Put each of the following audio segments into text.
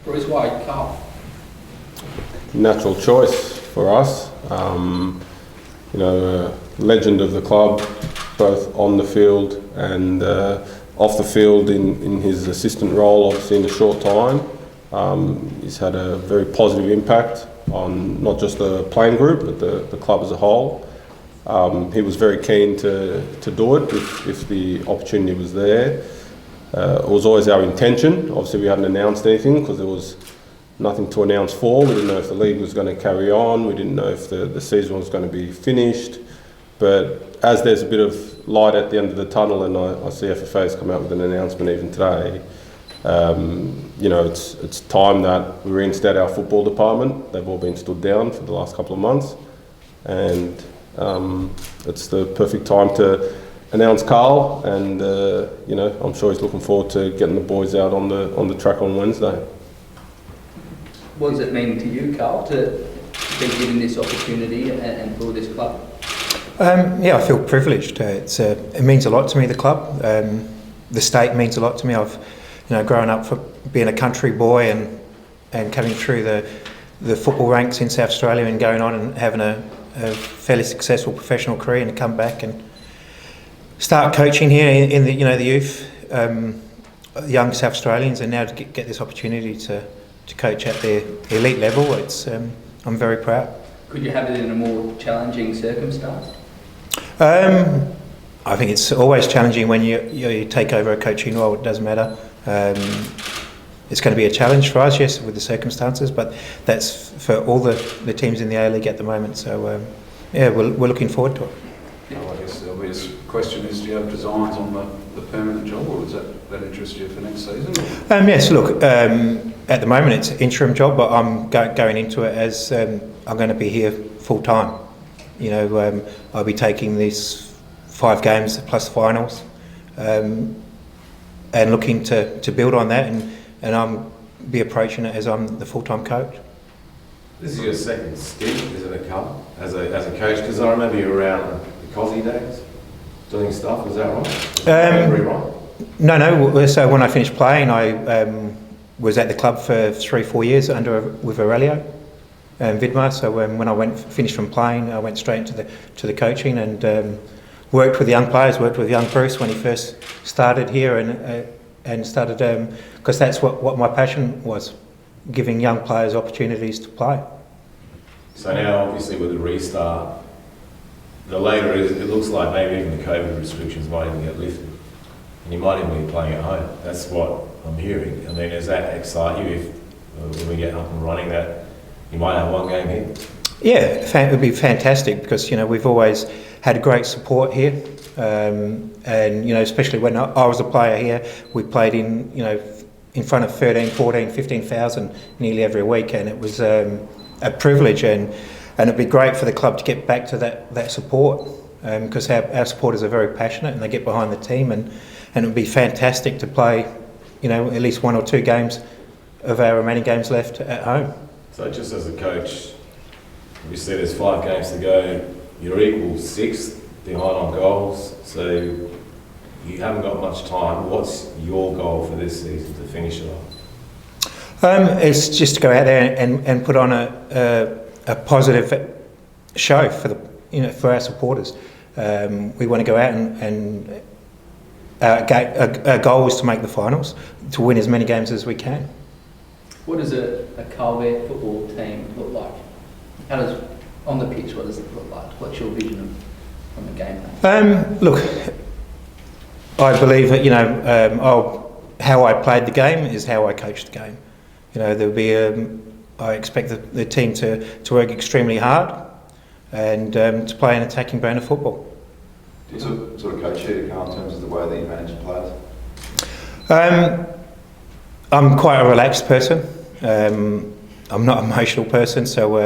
Bruce, why Carl? Natural choice for us. Legend of the club, both on the field and off the field in his assistant role, obviously in a short time. He's had a very positive impact on not just the playing group, but the club as a whole. He was very keen to do it if the opportunity was there. It was always our intention. Obviously, we hadn't announced anything because there was nothing to announce for. We didn't know if the league was going to carry on. We didn't know if the season was going to be finished. But as there's a bit of light at the end of the tunnel, and I see FFA's come out with an announcement even today, it's time that we reinstate our football department. They've all been stood down for the last couple of months, and it's the perfect time to announce Carl. And I'm sure he's looking forward to getting the boys out on the track on Wednesday. What does it mean to you, Carl, to be given this opportunity and for this club? I feel privileged. It means a lot to me, the club. The state means a lot to me. I've grown up for being a country boy and coming through the football ranks in South Australia and going on and having a fairly successful professional career, and come back and start coaching here in the youth, young South Australians, and now to get this opportunity to coach at the elite level. I'm very proud. Could you have it in a more challenging circumstance? I think it's always challenging when you take over a coaching role. It doesn't matter. It's going to be a challenge for us, yes, with the circumstances, but that's for all the teams in the A-League at the moment. So, we're looking forward to it. Well, I guess the obvious question is, do you have designs on the permanent job, or does that interest you for next season? Yes, look, at the moment it's an interim job, but I'm going into it as I'm going to be here full time. I'll be taking these 5 games plus the finals, and looking to build on that, and I'm be approaching it as I'm the full-time coach. This is your second stint, isn't it, Carl, as a coach? Because I remember you around the Cosy days doing stuff. Is that right? Right? No. So when I finished playing, I was at the club for 3-4 years with Aurelio and Vidmar. So when I finished from playing, I went straight into the coaching and worked with young players. Worked with young Bruce when he first started here, and started because that's what my passion was, giving young players opportunities to play. So now, obviously, with the restart, the later it looks like maybe even the COVID restrictions might even get lifted, and you might even be playing at home. That's what I'm hearing. I mean, does that excite you if when we get up and running that you might have one game here? Yeah, it would be fantastic because we've always had great support here, and especially when I was a player here, we played in front of 13, 14, 15,000 nearly every week, and it was a privilege, and it'd be great for the club to get back to that support, because our supporters are very passionate and they get behind the team, and it would be fantastic to play at least 1 or 2 games of our remaining games left at home. So just as a coach, obviously there's 5 games to go, you're equal 6th behind on goals, so you haven't got much time. What's your goal for this season to finish it off? It's just to go out there and put on a positive show for our supporters. We want to go out and our goal is to make the finals, to win as many games as we can. What does a Carl Veart football team look like? On the pitch, what does it look like? What's your vision from the game plan? Look, I believe that how I played the game is how I coached the game. There'll be I expect the team to work extremely hard and to play an attacking brand of football. Do you sort of coach here, Carl, in terms of the way that you manage the players? I'm quite a relaxed person. I'm not an emotional person, so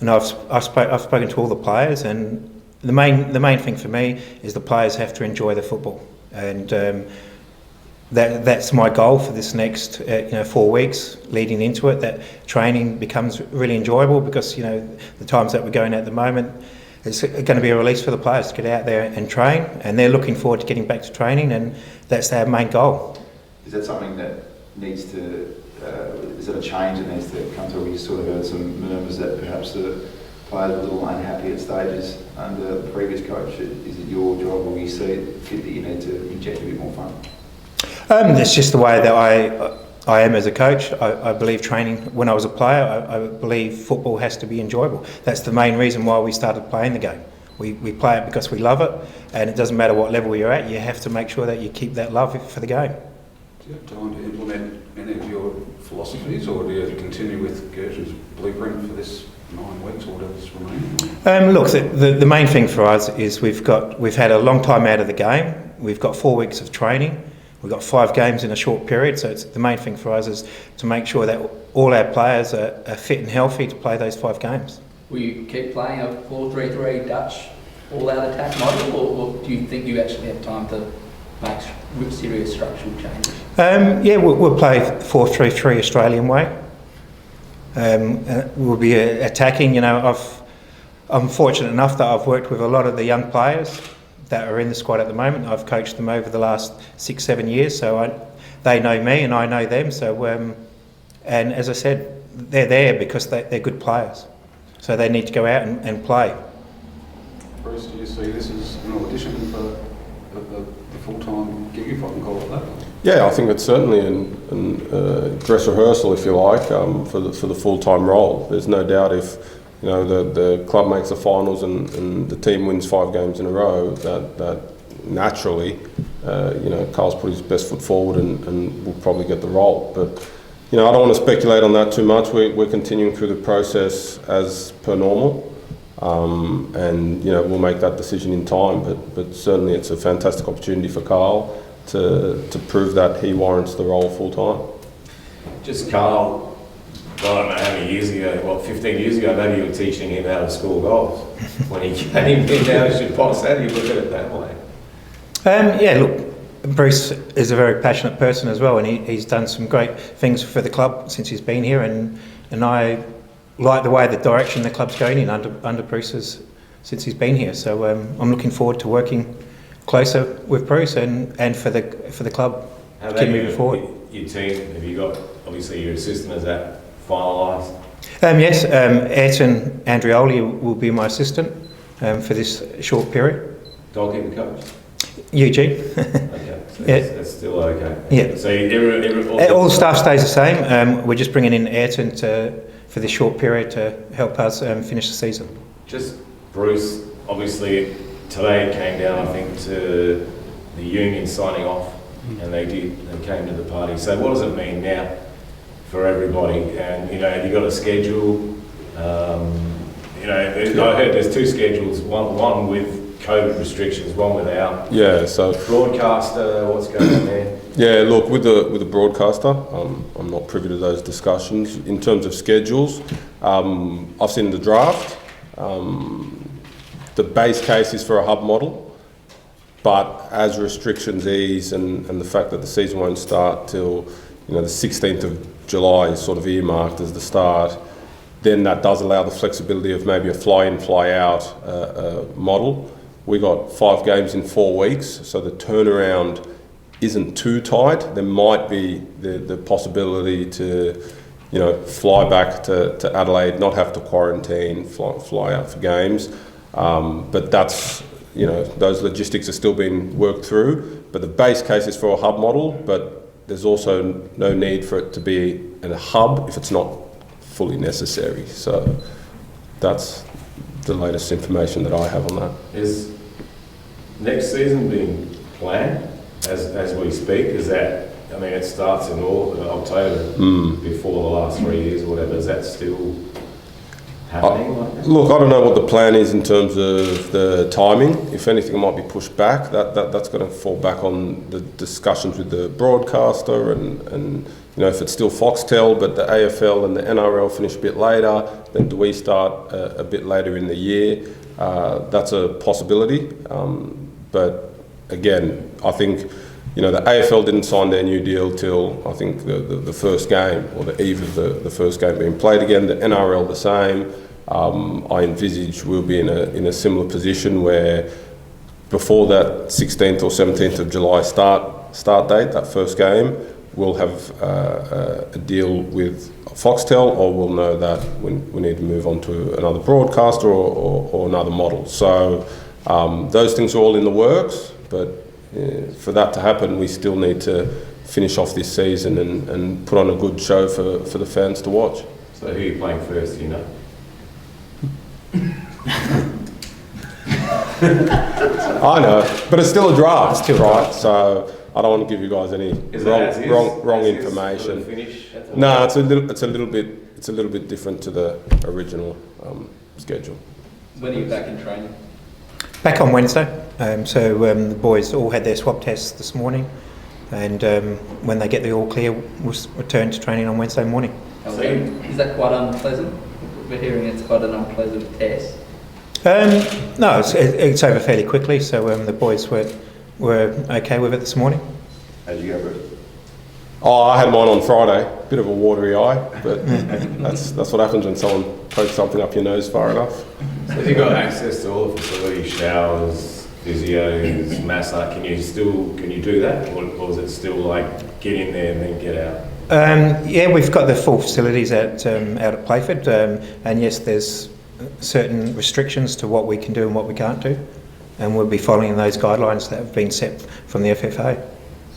I've spoken to all the players, and the main thing for me is the players have to enjoy the football, and that's my goal for this next 4 weeks leading into it. That training becomes really enjoyable because the times that we're going at the moment, it's going to be a release for the players to get out there and train, and they're looking forward to getting back to training, and that's our main goal. Is that something that needs to is it a change that needs to come through? We sort of heard some murmurs that perhaps the players were a little unhappy at stages under the previous coach. Is it your job, or you see it fit that you need to inject a bit more fun? It's just the way that I am as a coach. I believe training, when I was a player, I believe football has to be enjoyable. That's the main reason why we started playing the game. We play it because we love it, and it doesn't matter what level you're at, you have to make sure that you keep that love for the game. Do you have time to implement any of your philosophies, or do you continue with Gertrude's blueprint for this 9 weeks or whatever's remaining? Look, the main thing for us is we've had a long time out of the game. We've got 4 weeks of training. We've got 5 games in a short period, so the main thing for us is to make sure that all our players are fit and healthy to play those 5 games. Will you keep playing a 4-3-3 Dutch all-out attack model, or do you think you actually have time to make serious structural changes? We'll play 4-3-3 Australian way. We'll be attacking. You know, I'm fortunate enough that I've worked with a lot of the young players that are in the squad at the moment. I've coached them over the last 6-7 years, so they know me and I know them. So, and as I said, they're there because they're good players. So they need to go out and play. Bruce, do you see this as an audition for the full-time gig, if I can call it that? Yeah, I think it's certainly an dress rehearsal, if you like, for the full-time role. There's no doubt if the club makes the finals and the team wins 5 games in a row, that naturally, Carl's put his best foot forward and will probably get the role. But I don't want to speculate on that too much. We're continuing through the process as per normal, and we'll make that decision in time. But certainly, it's a fantastic opportunity for Carl to prove that he warrants the role full time. Just Carl, I don't know how many years ago, 15 years ago, maybe you were teaching him how to score goals. When he came in, now he should box that, you look at it that way. Look, Bruce is a very passionate person as well, and he's done some great things for the club since he's been here, and I like the way the direction the club's going in under Bruce since he's been here. So I'm looking forward to working closer with Bruce and for the club to keep moving forward. Your team, have you got, obviously your assistant, is that finalised? Yes, Ayrton Andrioli will be my assistant for this short period. Goalkeeper coach? Eugene. Okay, so Yeah. that's still okay. Yeah. So all the staff stays the same. We're just bringing in Ayrton for this short period to help us finish the season. Just Bruce, obviously today it came down, I think, to the union signing off, and they came to the party. So what does it mean now for everybody? And have you got a schedule? I heard there's 2 schedules, one with COVID restrictions, one without. Yeah, so broadcaster, what's going on there? Yeah, look, with the broadcaster, I'm not privy to those discussions. In terms of schedules, I've seen the draft. The base case is for a hub model, but as restrictions ease and the fact that the season won't start till the 16th of July is sort of earmarked as the start, then that does allow the flexibility of maybe a fly-in, fly-out model. We got 5 games in 4 weeks, so the turnaround isn't too tight. There might be the possibility to, fly back to Adelaide, not have to quarantine, fly out for games. But that's, those logistics are still being worked through. But the base case is for a hub model, but there's also no need for it to be a hub if it's not fully necessary. So that's the latest information that I have on that. Is next season being planned as we speak? Is that, it starts in October before the last 3 years or whatever. Is that still happening? Look, I don't know what the plan is in terms of the timing. If anything, it might be pushed back. That's going to fall back on the discussions with the broadcaster and if it's still Foxtel, but the AFL and the NRL finish a bit later, then do we start a bit later in the year? That's a possibility. But again, I think the AFL didn't sign their new deal till I think the first game or the eve of the first game being played again. The NRL the same. I envisage we'll be in a similar position where before that 16th or 17th of July start date, that first game, we'll have a deal with Foxtel, or we'll know that we need to move on to another broadcaster or another model. So those things are all in the works, but for that to happen, we still need to finish off this season and put on a good show for the fans to watch. So who are you playing first, do you know? I know, but it's still a draft, right? So I don't want to give you guys any wrong information. No, it's a little bit different to the original schedule. When are you back in training? Back on Wednesday. The boys all had their swab tests this morning, and when they get the all clear, we'll return to training on Wednesday morning. Is that quite unpleasant? We're hearing it's quite an unpleasant test. No, it's over fairly quickly, so the boys were okay with it this morning. How did you go, Bruce? Oh, I had mine on Friday. Bit of a watery eye, but that's what happens when someone pokes something up your nose far enough. So have you got access to all the facilities, showers, physios, massage? Can you do that, or is it still like get in there and then get out? Yeah, we've got the full facilities out at Playford, and yes, there's certain restrictions to what we can do and what we can't do, and we'll be following those guidelines that have been set from the FFA.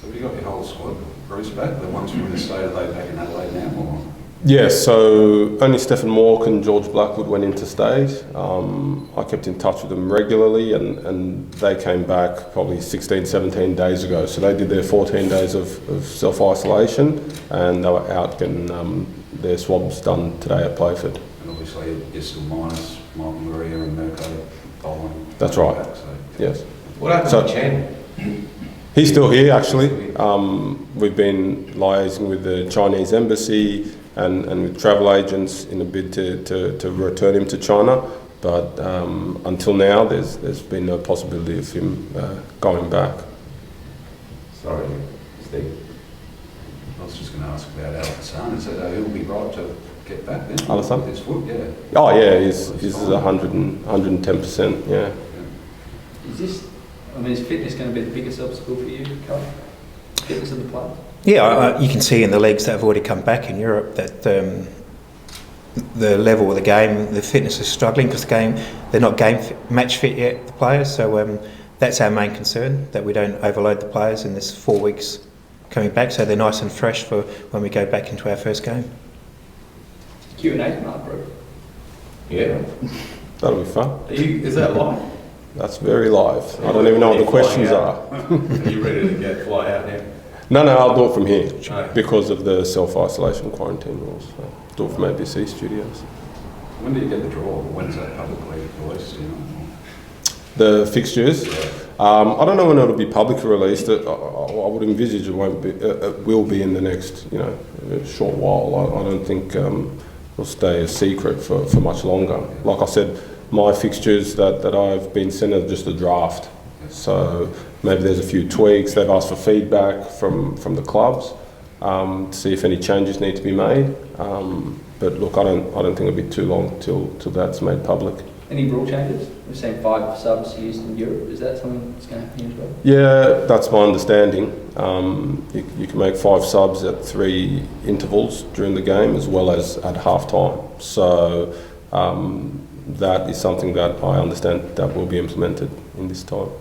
So have you got your whole squad, Bruce, back? The ones from the state, are they back in Adelaide now? Or? Yes, so only Stephen Mork and George Blackwood went into state. I kept in touch with them regularly, and they came back probably 16, 17 days ago. So they did their 14 days of self-isolation, and they were out getting their swabs done today at Playford. And obviously you're still minus Michael Maria and Mirko bowling. That's right, back, so. yes. What happened to Chen? He's still here, actually. We've been liaising with the Chinese embassy and with travel agents in a bid to return him to China. But until now, there's been no possibility of him going back. Sorry, Steve. I was just going to ask about Al Hassan. Is that he'll be right to get back then? Al Hassan? His foot, yeah. Oh yeah, he's 110%, yeah. Is fitness going to be the biggest obstacle for you, Carl? Fitness of the players? Yeah, you can see in the leagues that have already come back in Europe that the level of the game, the fitness is struggling because they're not match fit yet, the players. So that's our main concern, that we don't overload the players in this 4 weeks coming back, so they're nice and fresh for when we go back into our first game. Q&A tonight, bro. Yeah. That'll be fun. Is that live? That's very live. I don't even know what the questions are. Are you ready to fly out now? No, I'll do it from here Right. because of the self-isolation quarantine rules. So do it from ABC Studios. When do you get the draw? When's that publicly released? You know? The fixtures. I don't know when it'll be publicly released. I would envisage it will be in the next, short while. I don't think it'll stay a secret for much longer. Like I said, my fixtures that I've been sent are just a draft. So maybe there's a few tweaks. They've asked for feedback from the clubs to see if any changes need to be made. But look, I don't think it'll be too long till that's made public. Any rule changes? We've seen 5 subs used in Europe. Is that something that's going to happen as well? Yeah, that's my understanding. You can make 5 subs at 3 intervals during the game as well as at half time. So that is something that I understand that will be implemented in this time.